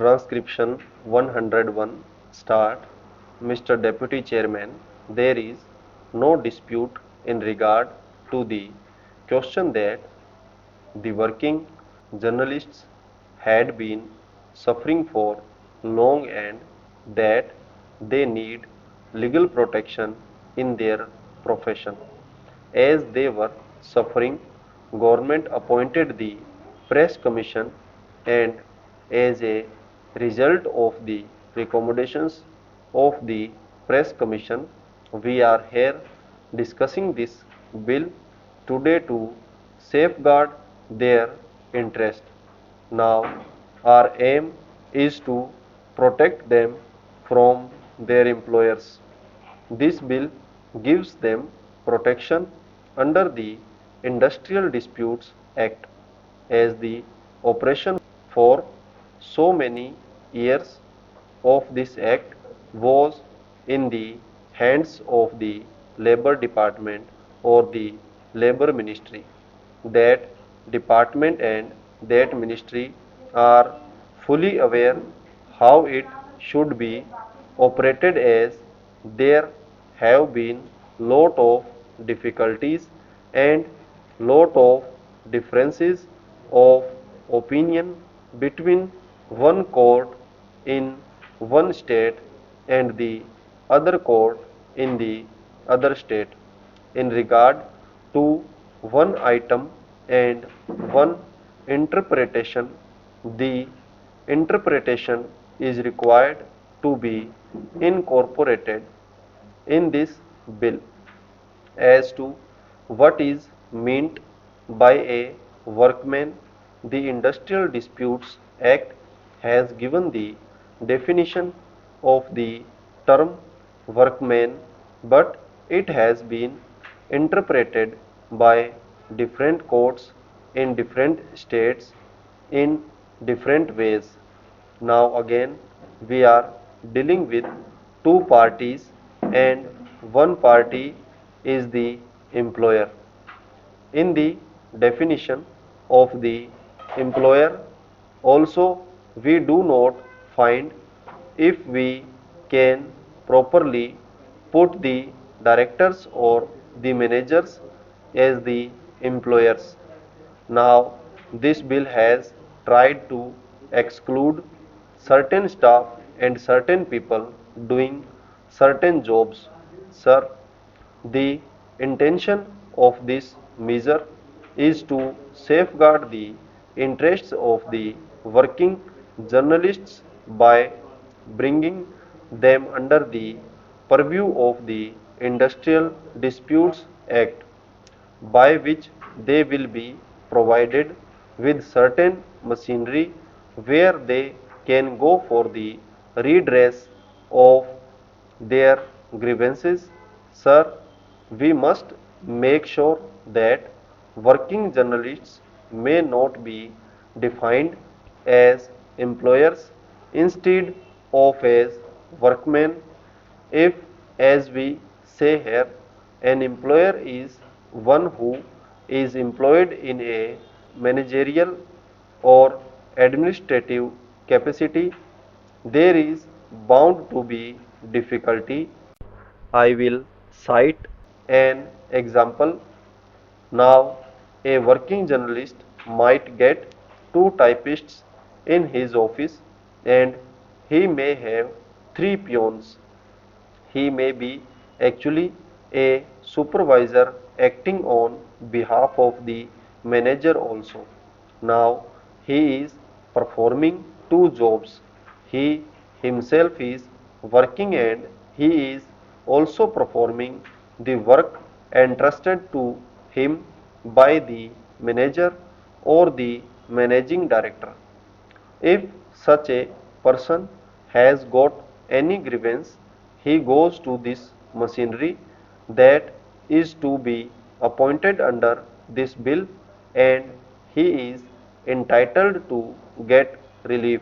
Transcription 101 start. Mr. Deputy Chairman, there is no dispute in regard to the question that the working journalists had been suffering for long and that they need legal protection in their profession. As they were suffering, government appointed the press commission, and as a result of the recommendations of the press commission, we are here discussing this bill today to safeguard their interest. Now, our aim is to protect them from their employers. This bill gives them protection under the Industrial Disputes Act, as the operation for so many years of this act was in the hands of the Labor Department or the Labor Ministry. That department and that ministry are fully aware how it should be operated, as there have been lot of difficulties and lot of differences of opinion between one court in one state and the other court in the other state in regard to one item and one interpretation. The interpretation is required to be incorporated in this bill as to what is meant by a workman. The Industrial Disputes Act has given the definition of the term workman, but it has been interpreted by different courts in different states in different ways. Now again, we are dealing with two parties, and one party is the employer. In the definition of the employer also, we do not find if we can properly put the directors or the managers as the employers. Now, this bill has tried to exclude certain staff and certain people doing certain jobs. Sir, the intention of this measure is to safeguard the interests of the working journalists by bringing them under the purview of the Industrial Disputes Act, by which they will be provided with certain machinery where they can go for the redress of their grievances. Sir, we must make sure that working journalists may not be defined as employers instead of as workmen. If, as we say here, an employer is one who is employed in a managerial or administrative capacity, there is bound to be difficulty. I will cite an example. Now, a working journalist might get two typists in his office, and he may have three peons. He may be actually a supervisor acting on behalf of the manager also. Now, he is performing two jobs. He himself is working, and he is also performing the work entrusted to him by the manager or the managing director. If such a person has got any grievance, he goes to this machinery that is to be appointed under this bill, and he is entitled to get relief.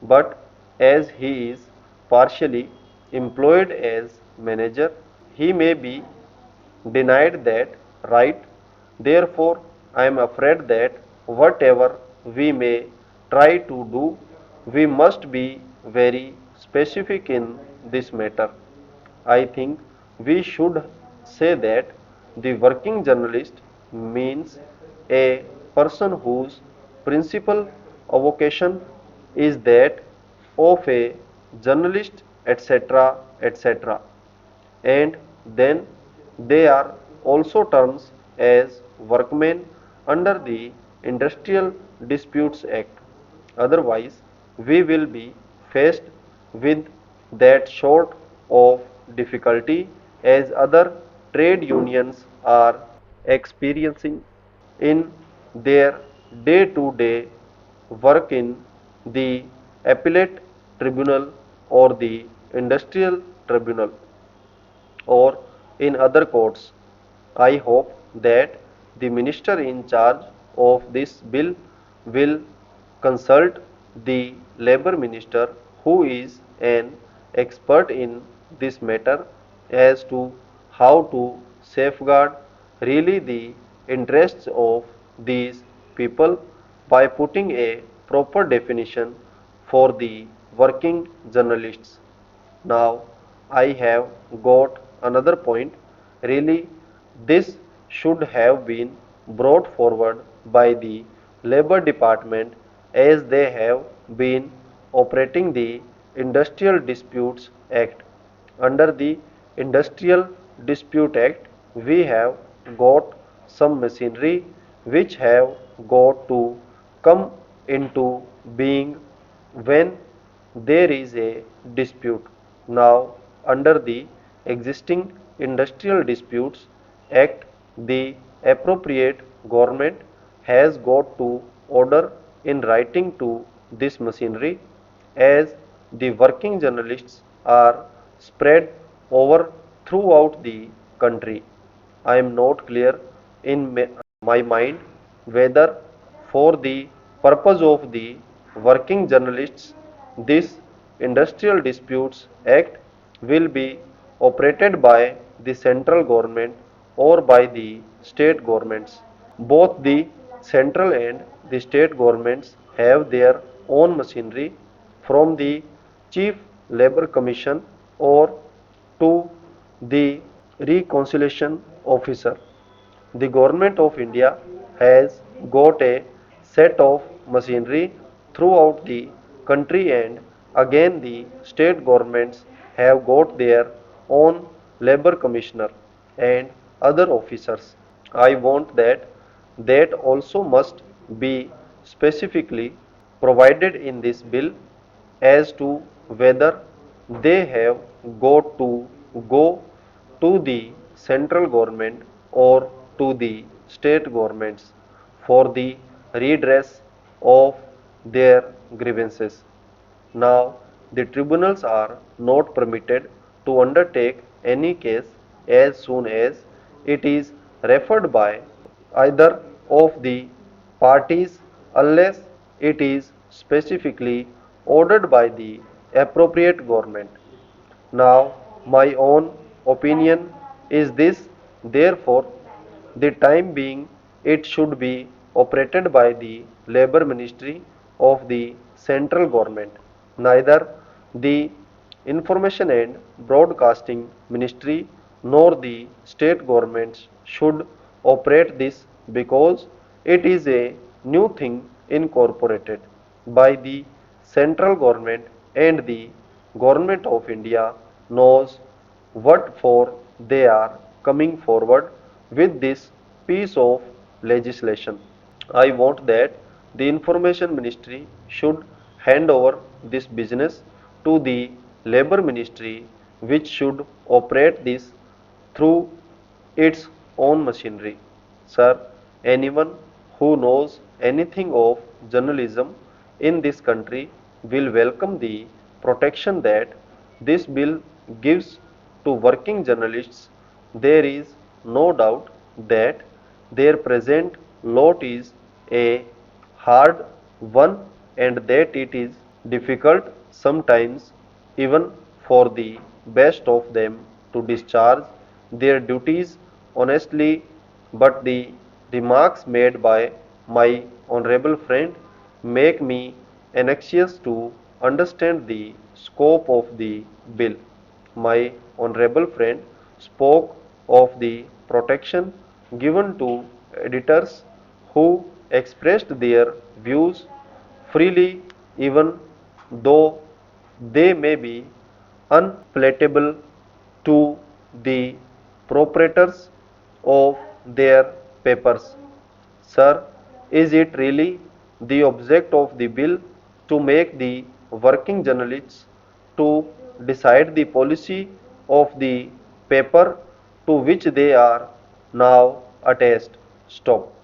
But as he is partially employed as manager, he may be denied that right. Therefore, I am afraid that whatever we may try to do, we must be very specific in this matter. I think we should say that the working journalist means a person whose principal avocation is that of a journalist, etc., etc. And then they are also terms as workmen under the Industrial Disputes Act. Otherwise, we will be faced with that sort of difficulty as other trade unions are experiencing in their day to day work in the appellate tribunal or the industrial tribunal or in other courts. I hope that the minister in charge of this bill will consult the labor minister, who is an expert in this matter, as to how to safeguard really the interests of these people by putting a proper definition for the working journalists. Now I have got another point. Really, this should have been brought forward by the Labour Department, as they have been operating the Industrial Disputes Act. Under the Industrial Dispute Act, we have got some machinery which have got to come into being when there is a dispute. Now, under the existing Industrial Disputes Act, the appropriate government has got to order in writing to this machinery, as the working journalists are spread over throughout the country. I am not clear in my mind whether for the purpose of the working journalists this Industrial Disputes Act will be operated by the central government or by the state governments. Both the central and the state governments have their own machinery, from the Chief Labour Commission or to the Reconciliation Officer. The Government of India has got a set of machinery throughout the country, and again the state governments have got their own Labour Commissioner and other officers. I want that also must be specifically provided in this bill, as to whether they have got to go to the central government or to the state governments for the redress of their grievances. Now, the tribunals are not permitted to undertake any case as soon as it is referred by either of the parties, unless it is specifically ordered by the appropriate government. Now, my own opinion is this: therefore, the time being, it should be operated by the Labour Ministry of the central government. Neither the Information and Broadcasting Ministry nor the state governments should operate this, because it is a new thing incorporated by the central government, and the government of India knows what for they are coming forward with this piece of legislation. I want that the Information Ministry should hand over this business to the Labour Ministry, which should operate this through its own machinery. Sir, anyone who knows anything of journalism in this country will welcome the protection that this bill gives to working journalists. There is no doubt that their present lot is a hard one, and that it is difficult sometimes even for the best of them to discharge their duties honestly. But the remarks made by my honorable friend make me anxious to understand the scope of the bill. My honorable friend spoke of the protection given to editors who expressed their views freely even though they may be unpalatable to the proprietors of their papers. Sir, is it really the object of the bill to make the working journalists to decide the policy of the paper to which they are now attached? Stop.